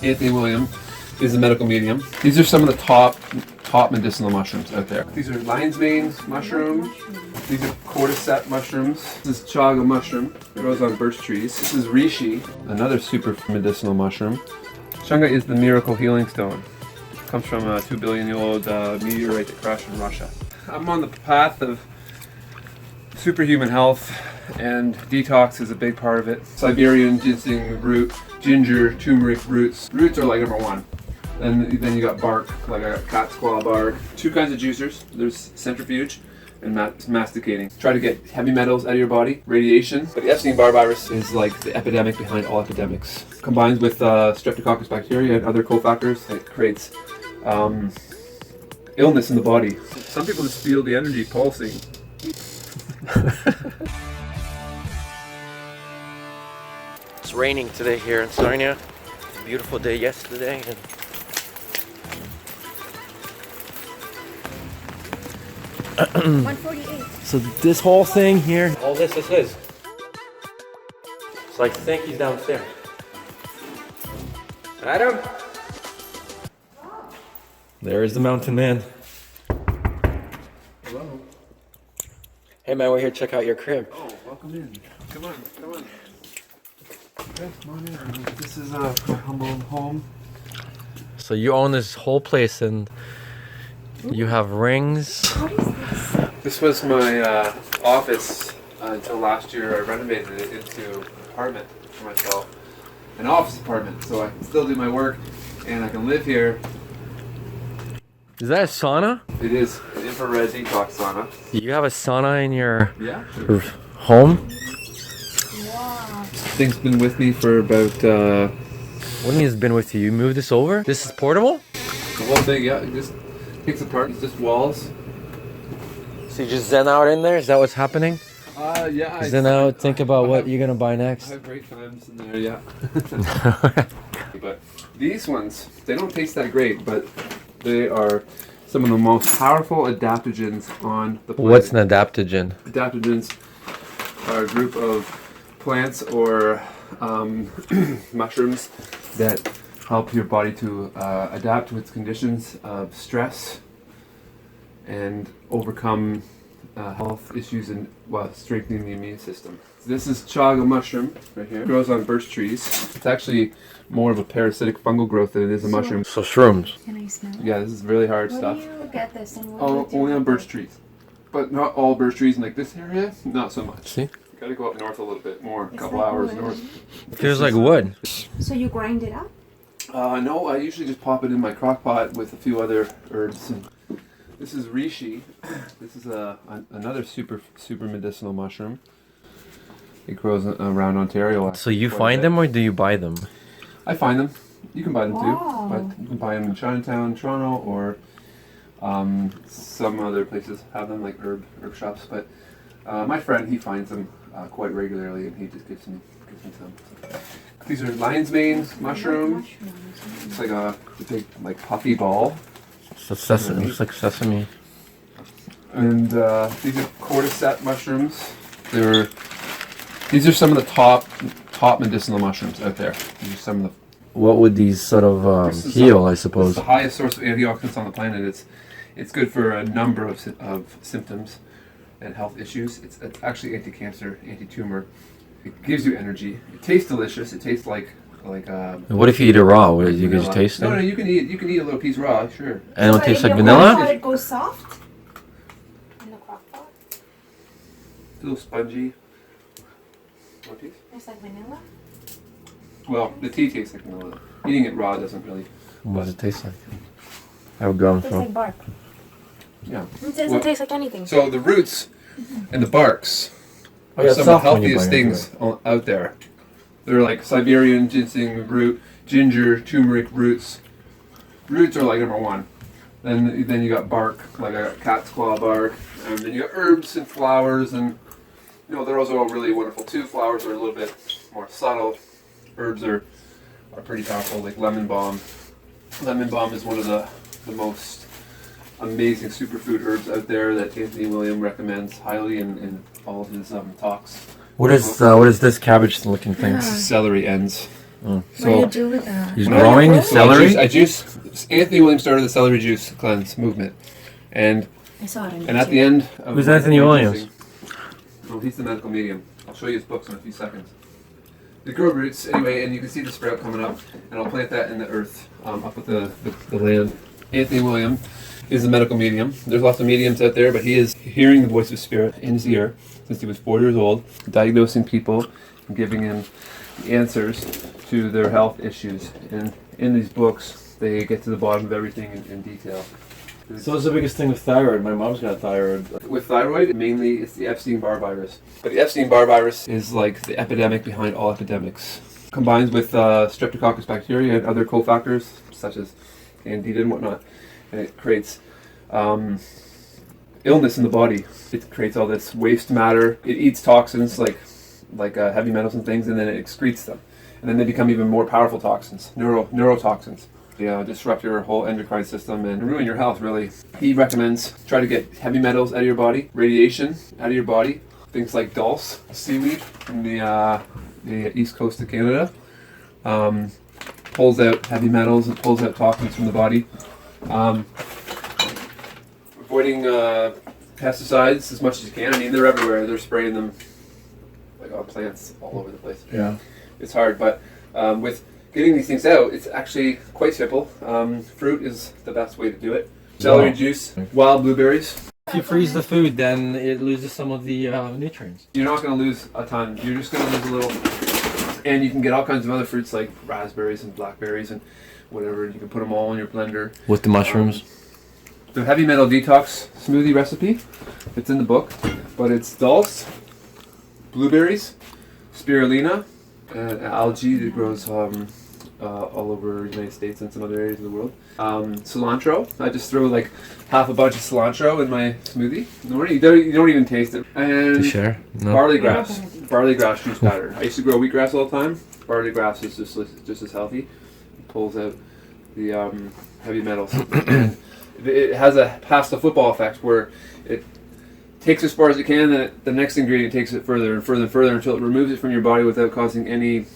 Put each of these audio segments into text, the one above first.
Anthony William is a medical medium. These are some of the top medicinal mushrooms out there. These are lion's mane mushroom. These are cordyceps mushrooms. This is chaga mushroom. It grows on birch trees. This is reishi, another super medicinal mushroom. Shunga is the miracle healing stone. It comes from a 2 billion year old meteorite that crashed in Russia. I'm on the path of superhuman health, and detox is a big part of it. Siberian ginseng root, ginger, turmeric roots. Roots are like number one. And then you got bark, like I got cat's claw bark. Two kinds of juicers. There's centrifuge and masticating. Try to get heavy metals out of your body, radiation. But the Epstein-Barr virus is like the epidemic behind all epidemics. Combined with streptococcus bacteria and other cofactors, it creates illness in the body. Some people just feel the energy pulsing. It's raining today here in Sarnia. It's a beautiful day yesterday. And 148. so this whole thing here, all this is his. So I think he's downstairs. Adam? There is the mountain man. Hello. Hey man, we're here to check out your crib. Oh, welcome in. Come on, come on. Okay, come on in. This is my humble home. So you own this whole place and you have rings. What is this? This was my office until last year. I renovated it into an apartment for myself, an office apartment, so I can still do my work and I can live here. Is that a sauna? It is an infrared detox sauna. You have a sauna in your Yeah. Sure. home? Wow. This thing's been with me for about What do you mean it's been with you? You moved this over? This is portable? the whole thing. Yeah, it just takes apart. It's just walls. So you just zen out in there? Is that what's happening? Yeah. Zen out, think about what you're gonna buy I next. have great times in there. Yeah. But these ones, they don't taste that great, but they are some of the most powerful adaptogens on the planet. What's an adaptogen? Adaptogens are a group of plants or mushrooms that help your body to adapt to its conditions of stress and overcome health issues and strengthening the immune system. This is chaga mushroom right here. It grows on birch trees. It's actually more of a parasitic fungal growth than it is a mushroom. So shrooms. Can I smell it? Yeah, this is really hard Where stuff. do you get this and what Oh, do you do only on with birch it? trees. But not all birch trees in like this area, not so much. See? You gotta go up north a little bit more, a It's couple like hours wood. north. It feels like wood. So you grind it up? No, I usually just pop it in my crock pot with a few other herbs. And this is reishi. This is another super medicinal mushroom. It grows around Ontario. So you find them or do you buy them? I find them. You can buy them Wow. too. But you can buy them in Chinatown, Toronto, or some other places have them, like herb shops. But my friend, he finds them quite regularly, and he just gives me some. These are lion's mane mushroom. It's like a big, like puffy ball. So sesame. Looks like sesame. And these are cordyceps mushrooms. These are some of the top medicinal mushrooms out there. These are some of the. What would these sort of This is heal, I It's suppose? the highest source of antioxidants on the planet. It's good for a number of symptoms and health issues. It's actually anti-cancer, anti-tumor. It gives you energy. It tastes delicious. It tastes like. What if you eat it raw? What, you can just taste No, it? you can eat a little piece raw, sure. And it'll So taste in like your vanilla? crock pot it goes soft? In the crock pot? It's a little spongy. One piece. It's like vanilla? Well, the tea tastes like vanilla. Eating it raw doesn't really. What does it taste like? I would go It tastes like bark. Yeah. It doesn't Well, taste like anything. So the roots and the barks Oh, are yeah, some of the soft when you healthiest bite into things out there. They're like Siberian ginseng root, ginger, turmeric roots. Roots are like number one. Then you got bark, like I got cat's claw bark, and then you got herbs and flowers, and they're also all really wonderful too. Flowers are a little bit more subtle. Herbs are pretty powerful, like lemon balm. Lemon balm is one of the most amazing superfood herbs out there that Anthony William recommends highly in all of his talks. What is this cabbage looking thing? Celery ends. What do you do with that? He's growing yeah. celery. I juice. Anthony Williams started the celery juice cleanse movement, and I saw it on at YouTube. the end of Who's my Anthony Williams? juicing- well, he's the medical medium. I'll show you his books in a few seconds. They grow roots anyway, and you can see the sprout coming up, and I'll plant that in the earth up with the land. Anthony Williams is a medical medium. There's lots of mediums out there, but he is hearing the voice of spirit in his ear since he was 4 years old, diagnosing people and giving him answers to their health issues. And in these books, they get to the bottom of everything in detail. So what's the biggest thing with thyroid? My mom's got thyroid. With thyroid, mainly it's the Epstein-Barr virus. But the Epstein-Barr virus is like the epidemic behind all epidemics. Combines with streptococcus bacteria and other cofactors such as candida and whatnot, and it creates illness in the body. It creates all this waste matter. It eats toxins like heavy metals and things, and then it excretes them, and then they become even more powerful toxins, neurotoxins. Disrupt your whole endocrine system and ruin your health, really. He recommends try to get heavy metals out of your body, radiation out of your body, things like dulse, seaweed from the east coast of Canada. Pulls out heavy metals and pulls out toxins from the body. Avoiding pesticides as much as you can. I mean, they're everywhere. They're spraying them like on plants all over the place. Yeah. It's hard, but with getting these things out, it's actually quite simple. Fruit is the best way to do it. Celery juice, wild blueberries. If you freeze the food, then it loses some of the nutrients. You're not going to lose a ton. You're just going to lose a little. And you can get all kinds of other fruits like raspberries and blackberries and whatever. You can put them all in your blender. With the mushrooms? The Heavy Metal Detox Smoothie recipe, it's in the book, but it's dulse, blueberries, spirulina, and algae that grows all over the United States and some other areas of the world. Cilantro. I just throw like half a bunch of cilantro in my smoothie. You don't even taste it. And To share? No. barley grass. Barley grass juice powder. I used to grow wheatgrass all the time. Barley grass is just as healthy. It pulls out the heavy metals. And it has a pass the football effect where it takes as far as it can, then the next ingredient takes it further and further and further until it removes it from your body without causing any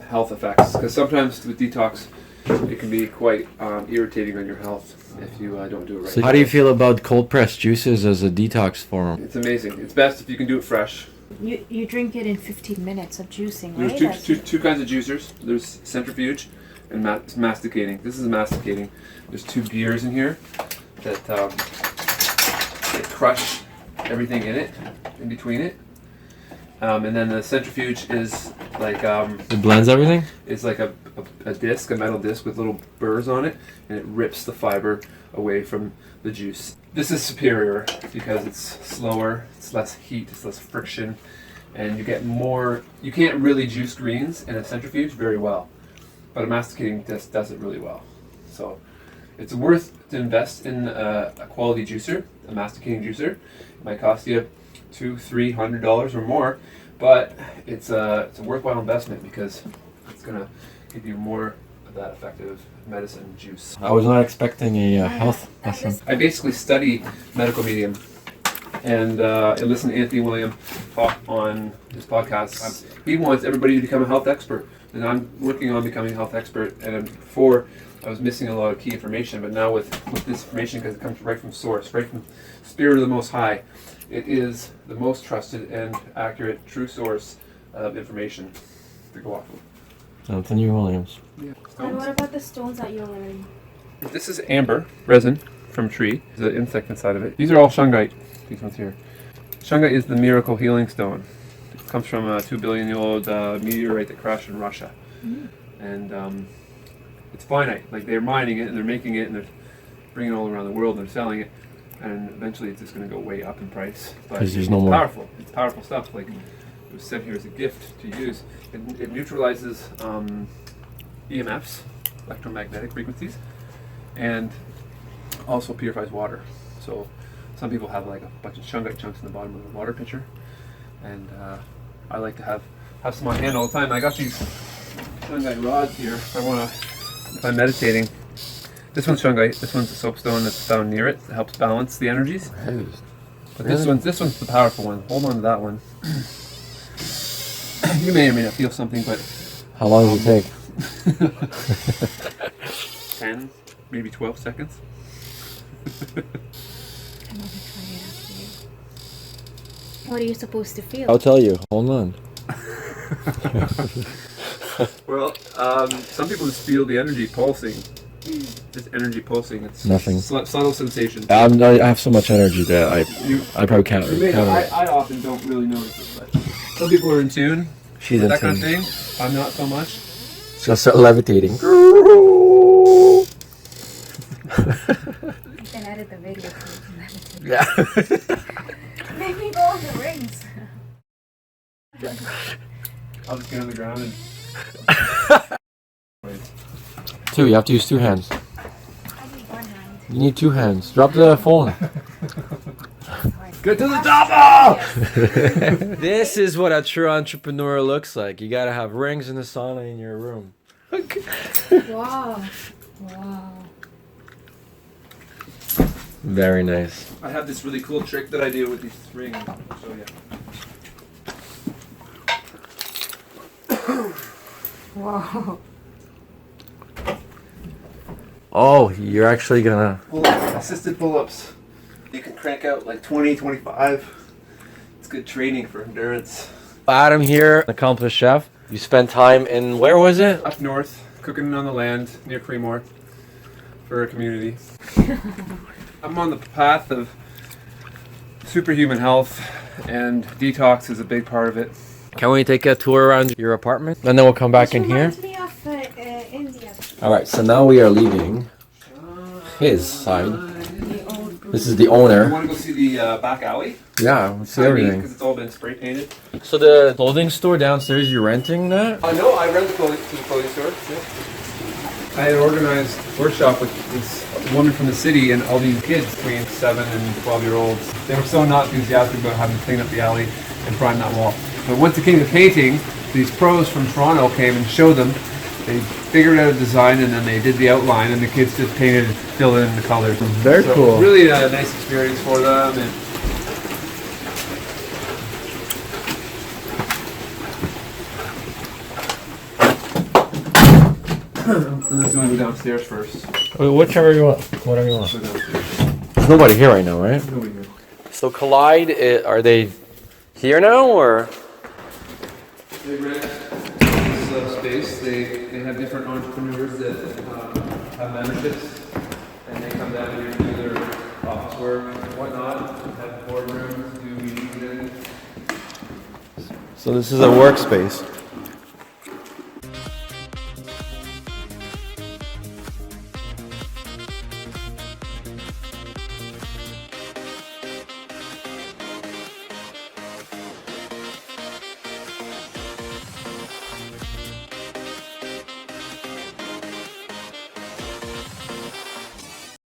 health effects. Because sometimes with detox, it can be quite irritating on your health if you don't do it right. So how do you feel about cold pressed juices as a detox form? It's amazing. It's best if you can do it fresh. You drink it in 15 minutes of juicing, right? There's two kinds of juicers. There's centrifuge and masticating. This is masticating. There's two gears in here that crush everything in it, in between it. And then the centrifuge is like It blends everything? it's like a disc, a metal disc with little burrs on it, and it rips the fiber away from the juice. This is superior because it's slower, it's less heat, it's less friction, and you get more. You can't really juice greens in a centrifuge very well, but a masticating disc does it really well. So it's worth to invest in a quality juicer, a masticating juicer. It might cost you $200-300 or more, but it's a worthwhile investment because it's gonna give you more of that effective medicine juice. I was not expecting a health lesson. I basically study medical medium and I listen to Anthony Williams talk on his podcast. He wants everybody to become a health expert, and I'm working on becoming a health expert. And before, I was missing a lot of key information, but now with this information, because it comes right from source, right from Spirit of the Most High, it is the most trusted and accurate, true source of information to go off of. Anthony Williams. Yeah. And what about the stones that you're wearing? This is amber resin from tree. There's an insect inside of it. These are all shungite. These ones here. Shungite is the miracle healing stone. It comes from a 2 billion-year-old meteorite that crashed in Russia, and it's finite. Like they're mining it and they're making it and they're bringing it all around the world and they're selling it, and eventually it's just going to go way up in price. But 'Cause there's it's no more. powerful. It's powerful stuff. Like it was sent here as a gift to use. It neutralizes EMFs, electromagnetic frequencies, and also purifies water. So some people have like a bunch of shungite chunks in the bottom of the water pitcher, and I like to have some on hand all the time. I got these shungite rods here. If I'm meditating. This one's shungite. This one's a soapstone that's found near it. It helps balance the energies. But this one's the powerful one. Hold on to that one. You may or may not feel something, but How long does it take? 10, maybe 12 seconds. I'm gonna try it after you. What are you supposed to feel? I'll tell you. Hold on. Well, some people just feel the energy pulsing. Just energy pulsing. It's Nothing. Subtle sensation. I have so much energy that I probably can't. I often don't really notice it, but some people are in tune. She's with in that kind of tune. thing. I'm not so much. She's gonna start levitating. You can edit the video. Yeah. Make me go on the rings. I'll just get on the ground and. Two. You have to use two hands. I need one hand. You need two hands. Drop the phone. Get to the top! This is what a true entrepreneur looks like. You gotta have rings in the sauna in your room. Wow. Wow. Very nice. I have this really cool trick that I do with these rings. I'll show you. Wow. Oh, you're actually gonna... Assisted pull-ups. You can crank out like 20, 25. It's good training for endurance. Adam here, accomplished chef. You spent time in, where was it? Up north, cooking on the land near Creemore for a community. I'm on the path of superhuman health, and detox is a big part of it. Can we take a tour around your apartment? And then we'll come back in here. Reminds me of India. Alright, so now we are leaving his side. This is the owner. You want to go see the back alley? Yeah, we see everything. Because it's all been spray painted. So the clothing store downstairs, you're renting that? I know, I rent the clothing to the clothing store. Yeah. I had organized a workshop with this woman from the city and all these kids between 7 and 12-year-olds. They were so not enthusiastic about having to clean up the alley and prime that wall. But once it came to painting, these pros from Toronto came and showed them. They figured out a design and then they did the outline and the kids just painted and filled in the colors. Very cool. Really a nice experience for them. Unless you want to go downstairs first. Whichever you want. Whatever you want. Go downstairs. There's nobody here right now, right? Nobody here. So Collide, are they here now or? They rent this space. They have different entrepreneurs that have memberships, and they come down here to do their office work and whatnot, have boardrooms, do meetings in. So this is a workspace.